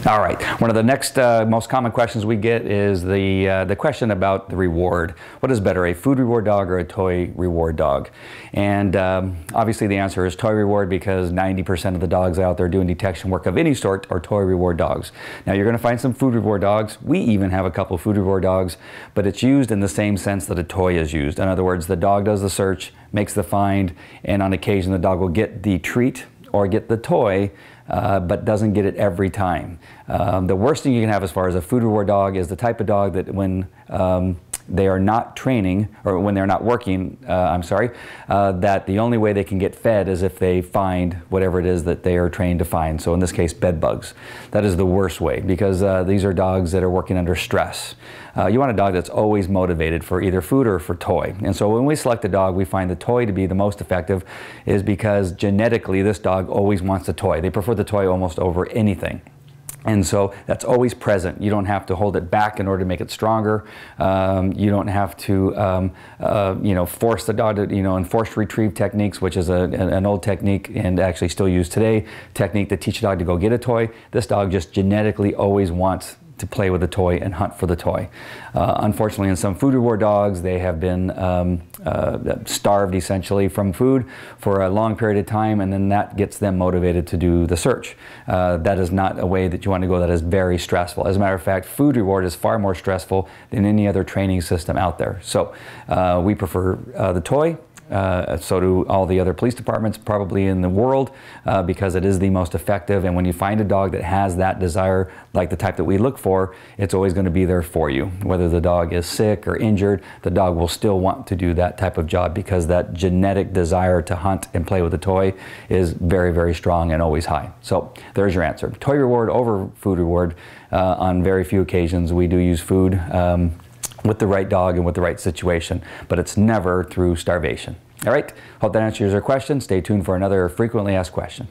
All right, one of the next most common questions we get is the question about the reward. What is better, a food reward dog or a toy reward dog? And obviously the answer is toy reward, because 90% of the dogs out there doing detection work of any sort are toy reward dogs. Now you're going to find some food reward dogs. We even have a couple food reward dogs, but it's used in the same sense that a toy is used. In other words, the dog does the search, makes the find, and on occasion the dog will get the treat or get the toy, but doesn't get it every time. The worst thing you can have as far as a food reward dog is the type of dog that when they are not training, or when they're not working, that the only way they can get fed is if they find whatever it is that they are trained to find. So in this case, bed bugs. That is the worst way, because these are dogs that are working under stress. You want a dog that's always motivated for either food or for toy. And so when we select a dog, we find the toy to be the most effective, is because genetically this dog always wants the toy. They prefer the toy almost over anything. And so that's always present. You don't have to hold it back in order to make it stronger. You don't have to, force the dog to, enforced retrieve techniques, which is an old technique and actually still used today, technique to teach a dog to go get a toy. This dog just genetically always wants to play with the toy and hunt for the toy. Unfortunately, in some food reward dogs, they have been starved essentially from food for a long period of time, and then that gets them motivated to do the search. That is not a way that you want to go. That is very stressful. As a matter of fact, food reward is far more stressful than any other training system out there. So we prefer the toy. So do all the other police departments probably in the world, because it is the most effective. And when you find a dog that has that desire, like the type that we look for, it's always going to be there for you. Whether the dog is sick or injured, the dog will still want to do that type of job, because that genetic desire to hunt and play with a toy is very, very strong and always high. So there's your answer. Toy reward over food reward. On very few occasions we do use food with the right dog and with the right situation, but it's never through starvation. All right, hope that answers your question. Stay tuned for another frequently asked question.